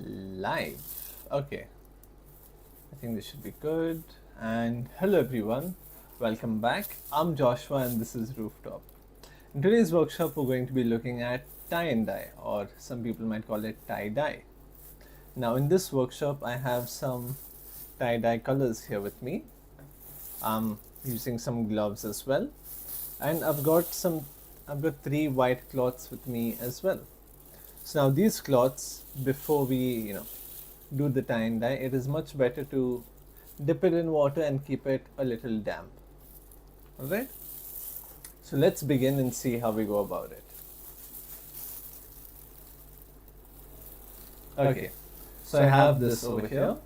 Live. Okay, I think this should be good. And hello everyone, welcome back. I'm Joshua and this is Rooftop. In today's workshop, we're going to be looking at tie and dye, or some people might call it tie-dye. Now, in this workshop, I have some tie-dye colors here with me. I'm using some gloves as well, and I've got three white cloths with me as well. So now these cloths, before we do the tie and dye, it is much better to dip it in water and keep it a little damp. Alright, so let's begin and see how we go about it. Okay, so I have this over here.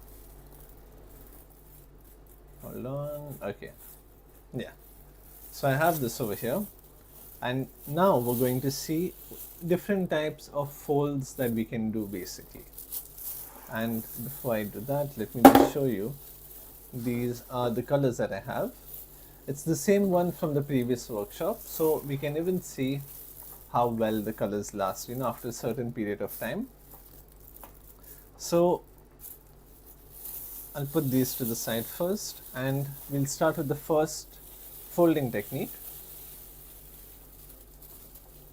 Hold on. Okay, yeah, so I have this over here, and now we're going to see different types of folds that we can do basically. And before I do that, let me just show you. These are the colors that I have. It's the same one from the previous workshop, so we can even see how well the colors last, after a certain period of time. So I'll put these to the side first, and we'll start with the first folding technique.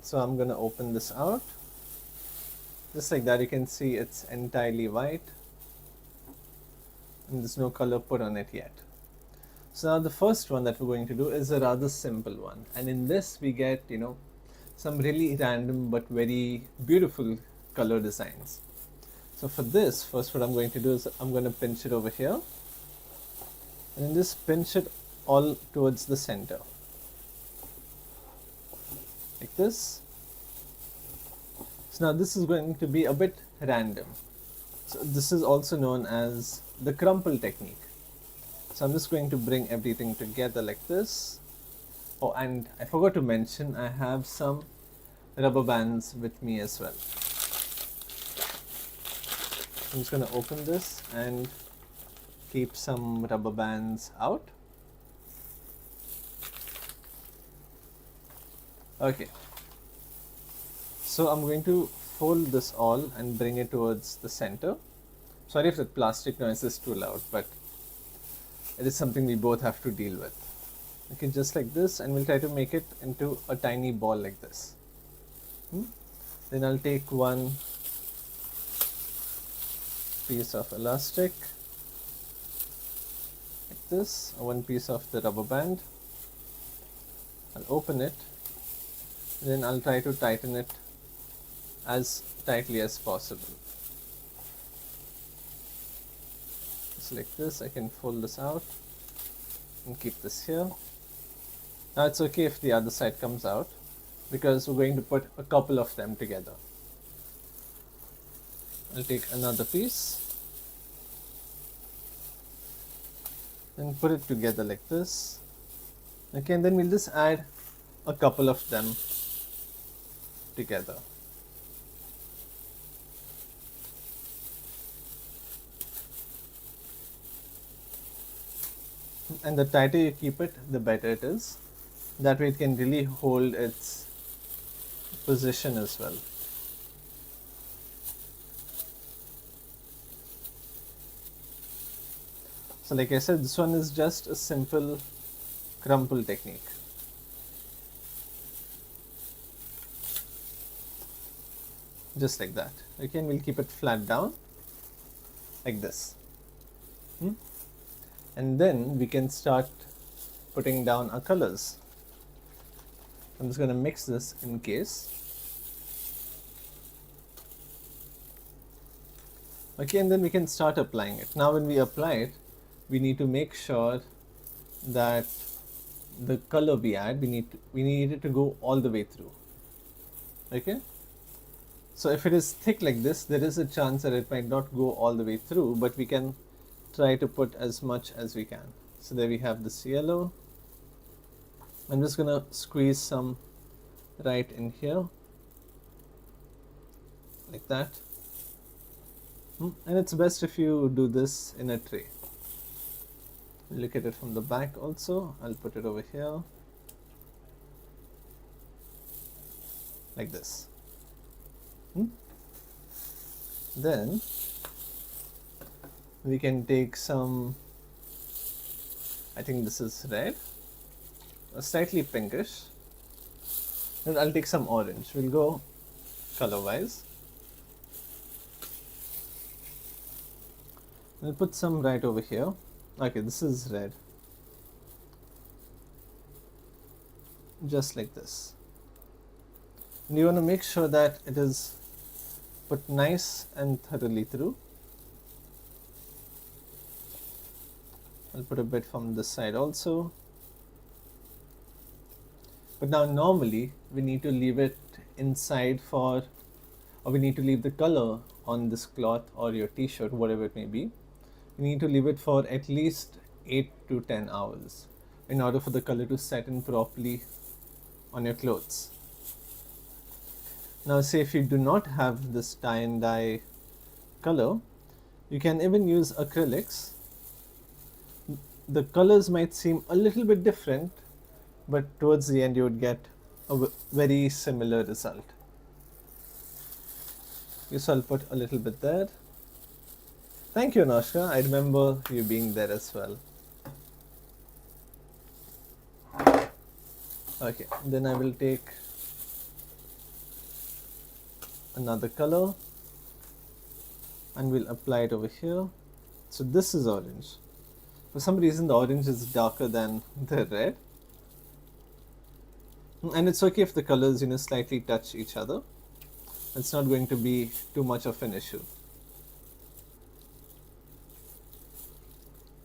So I'm going to open this out. Just like that, you can see it's entirely white and there's no color put on it yet. So now the first one that we're going to do is a rather simple one, and in this we get some really random but very beautiful color designs. So for this, first what I'm going to do is I'm going to pinch it over here and then just pinch it all towards the center like this. So now this is going to be a bit random. So this is also known as the crumple technique. So I'm just going to bring everything together like this. Oh, and I forgot to mention, I have some rubber bands with me as well. I'm just going to open this and keep some rubber bands out. Okay. So I'm going to fold this all and bring it towards the center. Sorry if the plastic noise is too loud, but it is something we both have to deal with. Okay, just like this, and we'll try to make it into a tiny ball like this. Then I'll take one piece of elastic like this, or one piece of the rubber band. I'll open it, and then I'll try to tighten it as tightly as possible. Just like this, I can fold this out and keep this here. Now it's okay if the other side comes out, because we're going to put a couple of them together. I'll take another piece and put it together like this. Okay, and then we'll just add a couple of them together. And the tighter you keep it, the better it is. That way it can really hold its position as well. So like I said, this one is just a simple crumple technique. Just like that. Okay, and we'll keep it flat down like this. And then we can start putting down our colors. I'm just going to mix this in case. Okay, and then we can start applying it. Now when we apply it, we need to make sure that the color we add, we need it to go all the way through. Okay, so if it is thick like this, there is a chance that it might not go all the way through, but we can try to put as much as we can. So there we have this yellow. I'm just gonna squeeze some right in here like that. And it's best if you do this in a tray. Look at it from the back also. I'll put it over here like this. Then We can take some, I think this is red, slightly pinkish. And I'll take some orange. We'll go color-wise. I'll put some right over here. Okay, this is red. Just like this. And you want to make sure that it is put nice and thoroughly through. I'll put a bit from this side also. But now normally we need to leave it inside or we need to leave the color on this cloth or your t-shirt, whatever it may be. You need to leave it for at least 8 to 10 hours in order for the color to set in properly on your clothes. Now say if you do not have this tie and dye color, you can even use acrylics. The colors might seem a little bit different, but towards the end you would get a very similar result. So I'll put a little bit there. Thank you, Anoshka. I remember you being there as well. Okay, then I will take another color and we'll apply it over here. So this is orange. For some reason the orange is darker than the red. And it's okay if the colors slightly touch each other. It's not going to be too much of an issue.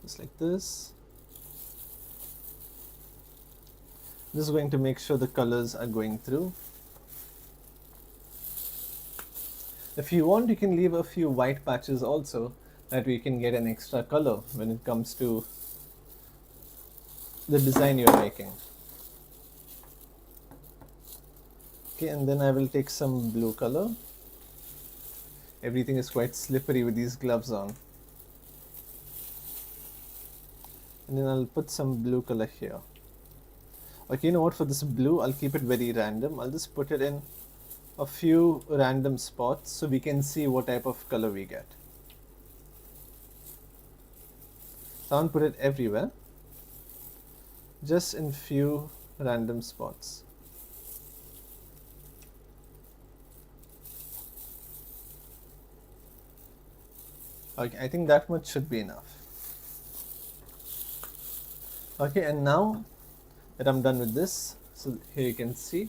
Just like this. This is going to make sure the colors are going through. If you want, you can leave a few white patches also, that we can get an extra color when it comes to the design you're making. Okay, and then I will take some blue color. Everything is quite slippery with these gloves on. And then I'll put some blue color here. Okay, you know what, for this blue, I'll keep it very random. I'll just put it in a few random spots so we can see what type of color we get. So I won't put it everywhere, just in few random spots. Okay, I think that much should be enough. Okay, and now that I'm done with this, so here you can see,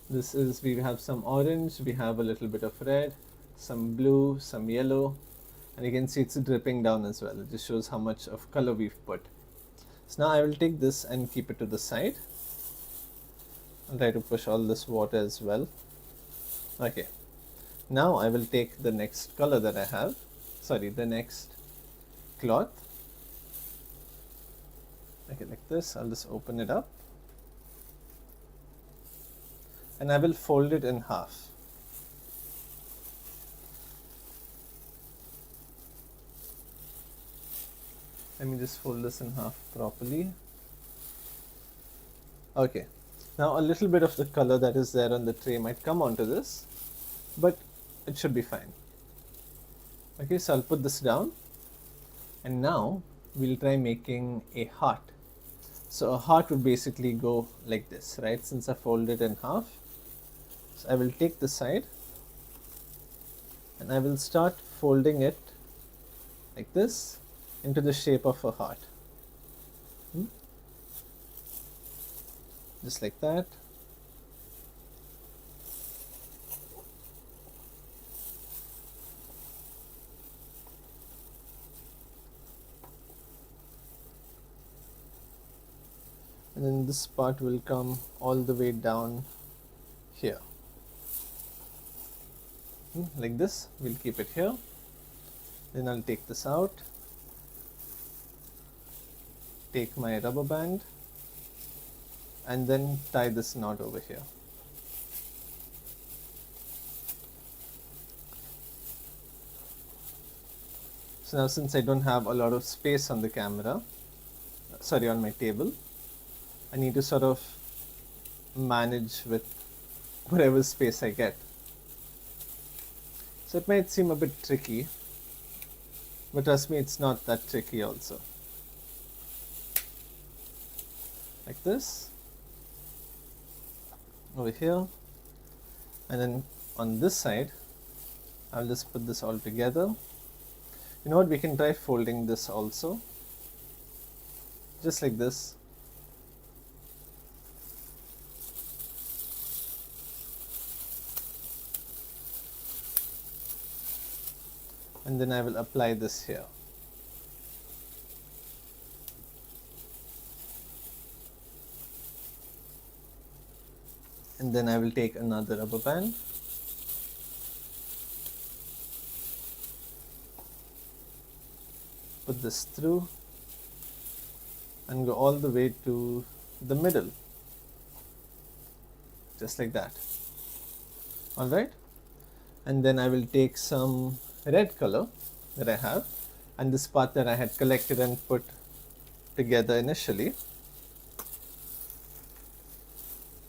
this is, we have some orange, we have a little bit of red, some blue, some yellow, and you can see it's dripping down as well. It just shows how much of color we've put. So now I will take this and keep it to the side. I'll try to push all this water as well. Okay, now I will take the next color that I have, the next cloth. Okay, like this. I'll just open it up and I will fold it in half. Let me just fold this in half properly. Okay, now a little bit of the color that is there on the tray might come onto this, but it should be fine. Okay, so I'll put this down and now we'll try making a heart. So a heart would basically go like this, right? Since I folded it in half. So I will take the side and I will start folding it like this into the shape of a heart. Just like that. And then this part will come all the way down here. Like this, we'll keep it here. Then I'll take this out, take my rubber band and then tie this knot over here. So now since I don't have a lot of space on the camera, on my table, I need to sort of manage with whatever space I get. So it might seem a bit tricky, But trust me, it's not that tricky also. Like this, over here, and then on this side, I'll just put this all together. You know what, we can try folding this also, just like this. And then I will apply this here. And then I will take another rubber band, put this through, and go all the way to the middle, just like that. Alright, and then I will take some red color that I have, and this part that I had collected and put together initially,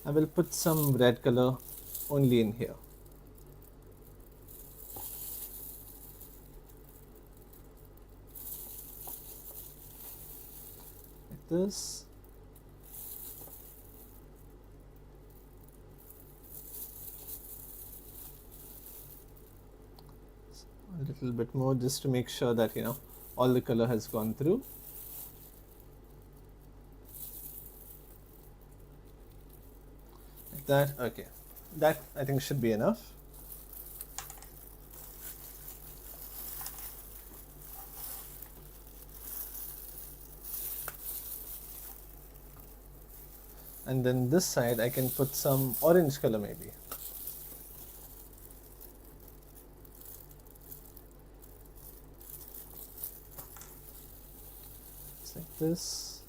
I will put some red color only in here. Like this. A little bit more, just to make sure that, you know, all the color has gone through. Like that. Okay, that I think should be enough. And then this side I can put some orange color maybe. Just like this.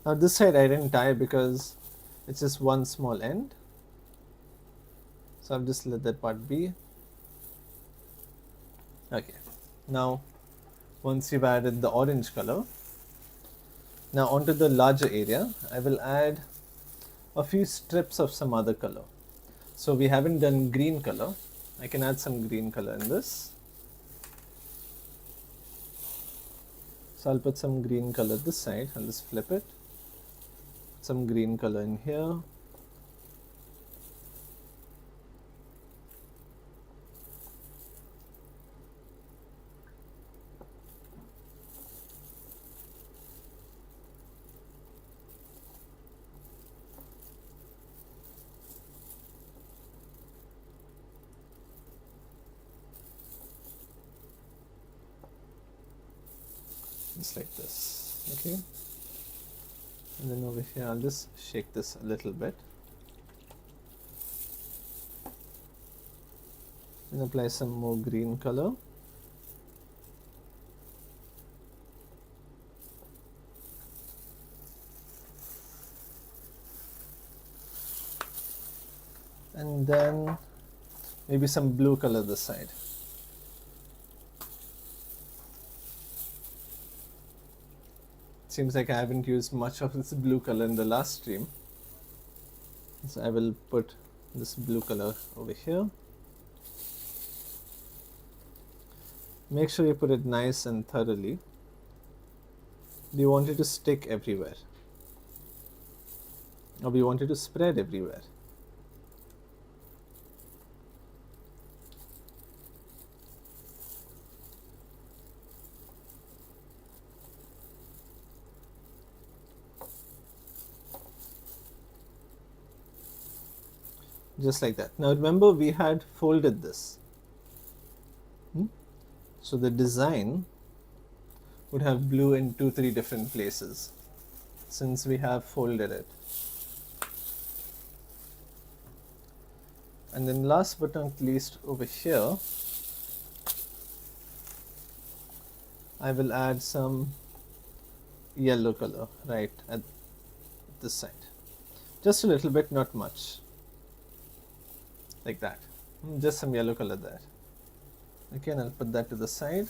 Now this side I didn't tie because it's just one small end, so I'll just let that part be. Okay, now once you've added the orange color, now onto the larger area I will add a few strips of some other color. So we haven't done green color. I can add some green color in this. So I'll put some green color this side. I'll just flip it. Some green color in here. Just like this. Okay. And then over here I'll just shake this a little bit and apply some more green color. And then maybe some blue color this side. Seems like I haven't used much of this blue color in the last stream, so I will put this blue color over here. Make sure you put it nice and thoroughly. Do you want it to stick everywhere, or do you want it to spread everywhere? Just like that. Now remember, we had folded this. So the design would have blue in 2-3 different places since we have folded it. And then last but not least, over here I will add some yellow color right at this side. Just a little bit, not much. Like that. Just some yellow color there. Okay, and I'll put that to the side.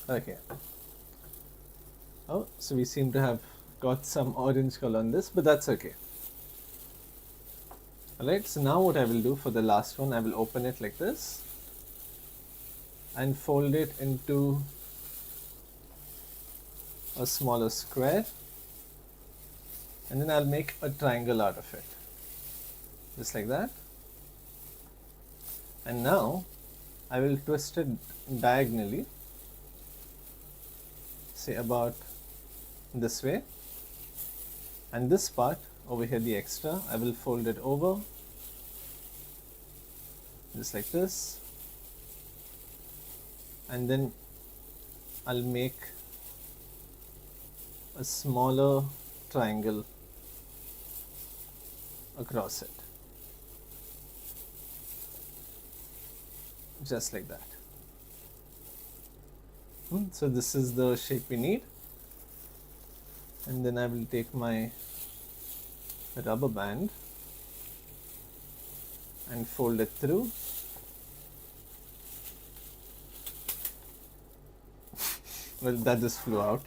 Okay. Oh, so we seem to have got some orange color on this, but that's okay. Alright, so now what I will do for the last one, I will open it like this and fold it into a smaller square, and then I'll make a triangle out of it, just like that. And now I will twist it diagonally, say about this way, and this part over here, the extra, I will fold it over just like this, and then I'll make a smaller triangle across it, just like that. So this is the shape we need, and then I will take my rubber band and fold it through. Well, that just flew out.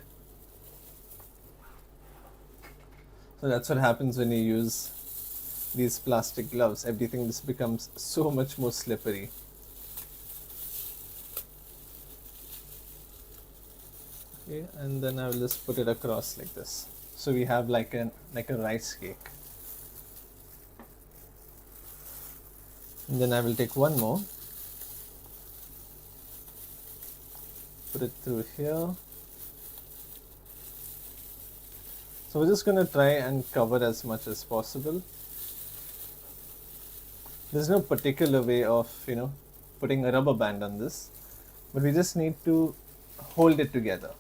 So that's what happens when you use these plastic gloves. Everything just becomes so much more slippery. Okay, and then I will just put it across like this. So we have like a rice cake. And then I will take one more, put it through here. So we're just going to try and cover as much as possible. There's no particular way of, putting a rubber band on this, but we just need to hold it together.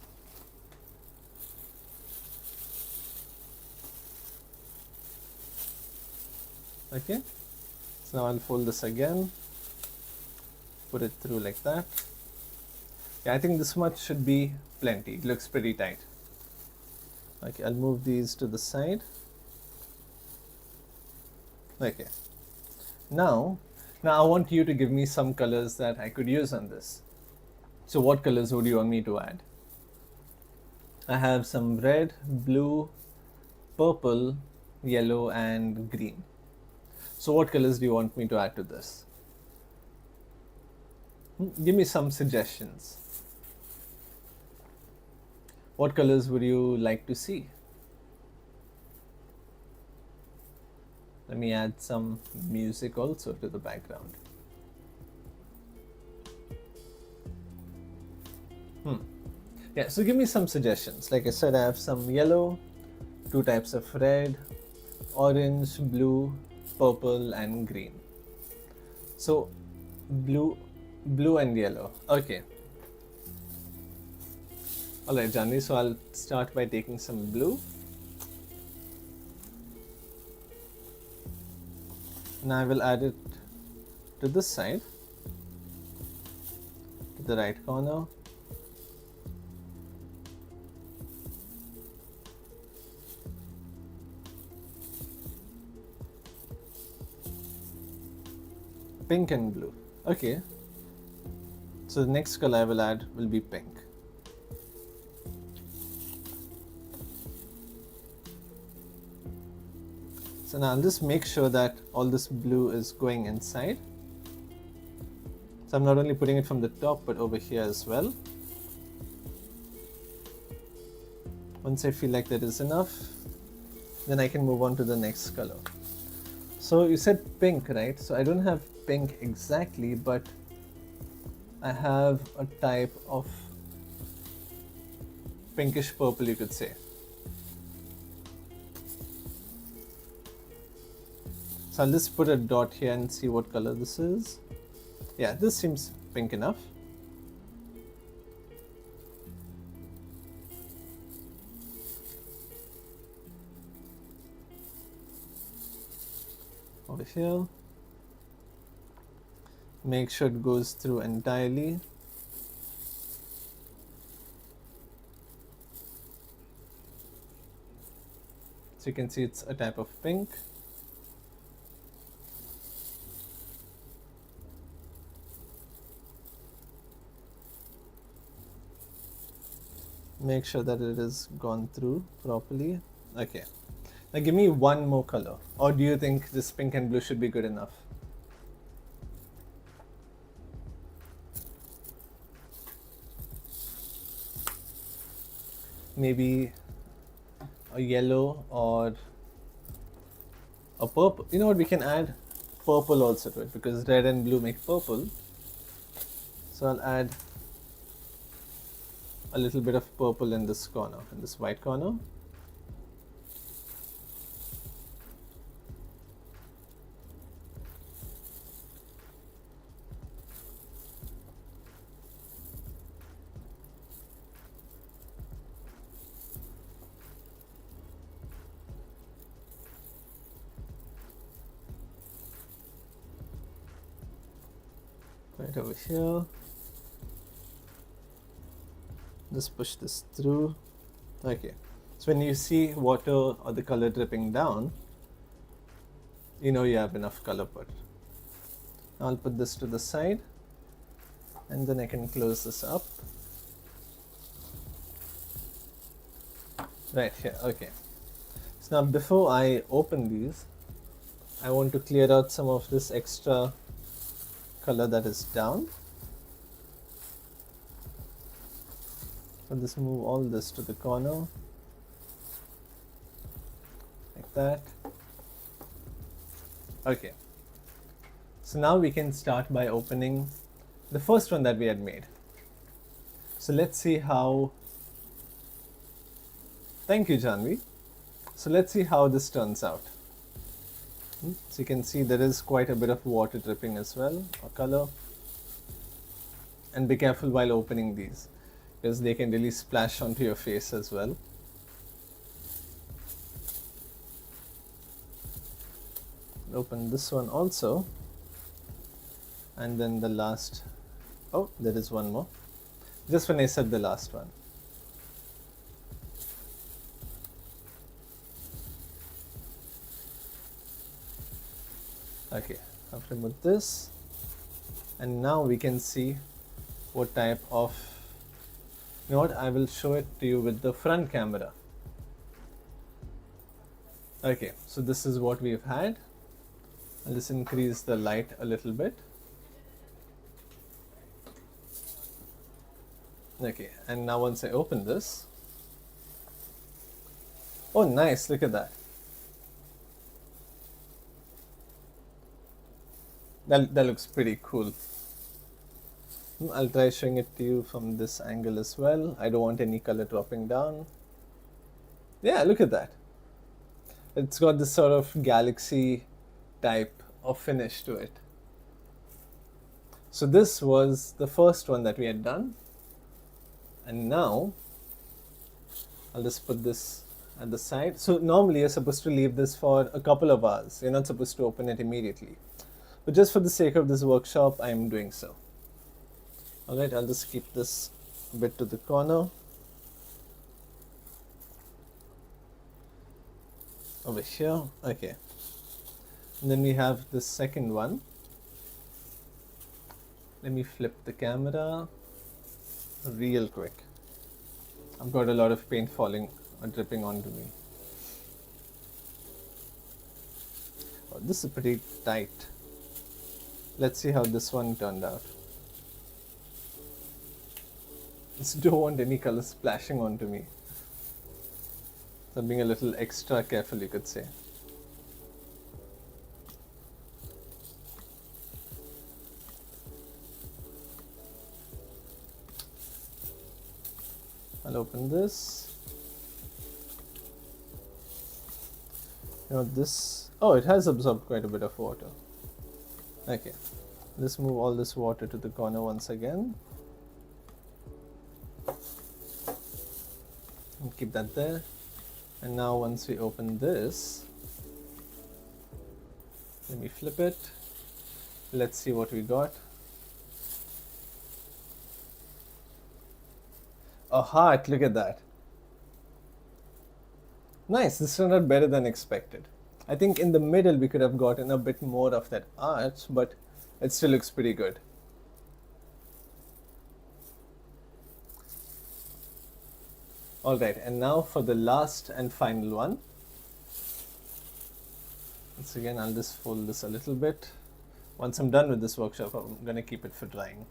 Okay, so now I'll fold this again, put it through like that. Yeah, I think this much should be plenty. It looks pretty tight. Okay, I'll move these to the side. Okay, now I want you to give me some colors that I could use on this. So what colors would you want me to add? I have some red, blue, purple, yellow and green. So what colors do you want me to add to this? Give me some suggestions. What colors would you like to see? Let me add some music also to the background. Yeah, so give me some suggestions. Like I said, I have some yellow, two types of red, orange, blue, purple and green. So blue and yellow. Okay. Alright, Janvi, so I'll start by taking some blue. And I will add it to this side, to the right corner. Pink and blue. Okay. So the next color I will add will be pink. So now I'll just make sure that all this blue is going inside. So I'm not only putting it from the top but over here as well. Once I feel like that is enough, then I can move on to the next color. So you said pink, right? So I don't have pink exactly, but I have a type of pinkish purple, you could say. So I'll just put a dot here and see what color this is. Yeah, this seems pink enough. Over here. Make sure it goes through entirely. So you can see it's a type of pink. Make sure that it is gone through properly. Okay. Now give me one more color. Or do you think this pink and blue should be good enough? Maybe a yellow or a purple. You know what, we can add purple also to it because red and blue make purple. So I'll add a little bit of purple in this corner, in this white corner. Right over here. Just push this through. Okay. So when you see water or the color dripping down, you know you have enough color put. I'll put this to the side and then I can close this up. Right here, okay. So now before I open these, I want to clear out some of this extra color that is down. So just move all this to the corner, like that. Okay. So now we can start by opening the first one that we had made. So let's see how, thank you Janvi. So let's see how this turns out. So you can see there is quite a bit of water dripping as well, or color. And be careful while opening these, because they can really splash onto your face as well. Open this one also. And then the last, oh, there is one more. Just when I said the last one. Okay, I've removed this. And now we can see what type of, you know what, I will show it to you with the front camera. Okay, so this is what we've had. I'll just increase the light a little bit. Okay, and now once I open this, oh nice, look at that. That looks pretty cool. I'll try showing it to you from this angle as well. I don't want any color dropping down. Yeah, look at that. It's got this sort of galaxy type of finish to it. So this was the first one that we had done. And now I'll just put this at the side. So normally you're supposed to leave this for a couple of hours. You're not supposed to open it immediately. But just for the sake of this workshop, I'm doing so. Alright, I'll just keep this a bit to the corner. Over here, okay. And then we have the second one. Let me flip the camera real quick. I've got a lot of paint falling or dripping onto me. Oh, this is pretty tight. Let's see how this one turned out. Just don't want any color splashing onto me. So I'm being a little extra careful, you could say. I'll open this. You know this, oh, it has absorbed quite a bit of water. Okay, let's move all this water to the corner once again. And keep that there. And now once we open this, let me flip it. Let's see what we got. A heart, look at that. Nice, this turned out better than expected. I think in the middle we could have gotten a bit more of that arch, but it still looks pretty good. Alright, and now for the last and final one. Once again, I'll just fold this a little bit. Once I'm done with this workshop, I'm gonna keep it for drying.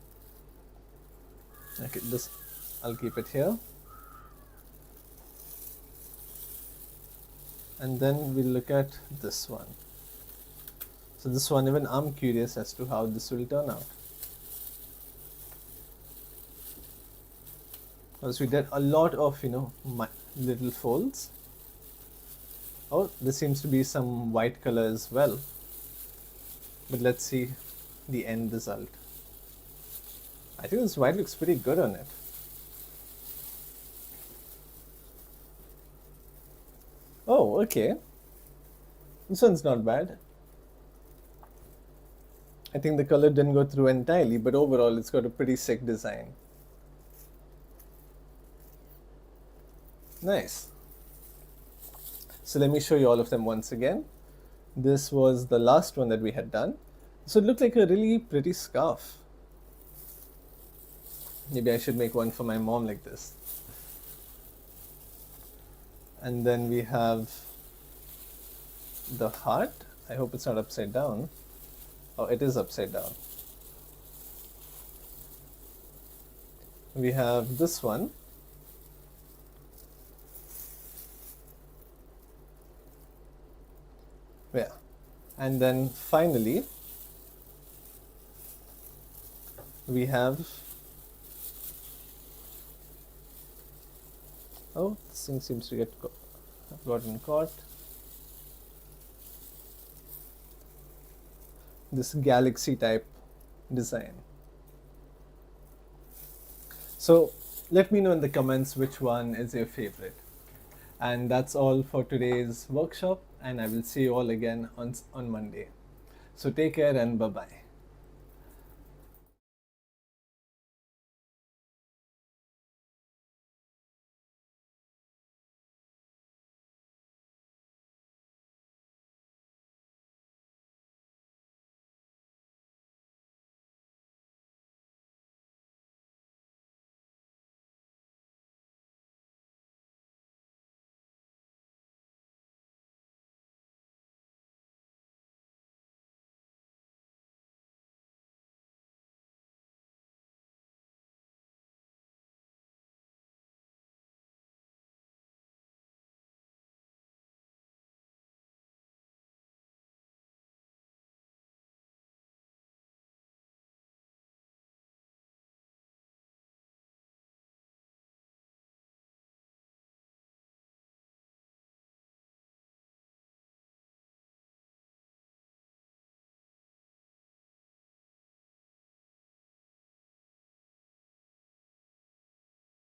Okay, this I'll keep it here. And then we'll look at this one. So this one, even I'm curious as to how this will turn out. Because we did a lot of, little folds. Oh, there seems to be some white color as well. But let's see the end result. I think this white looks pretty good on it. Oh, okay. This one's not bad. I think the color didn't go through entirely, but overall it's got a pretty sick design. Nice. So let me show you all of them once again. This was the last one that we had done. So it looked like a really pretty scarf. Maybe I should make one for my mom like this. And then we have the heart. I hope it's not upside down. Oh, it is upside down. We have this one. Yeah. And then finally, we have, oh, this thing seems to get gotten caught. This galaxy type design. So let me know in the comments which one is your favorite. And that's all for today's workshop, and I will see you all again on Monday. So take care and bye-bye.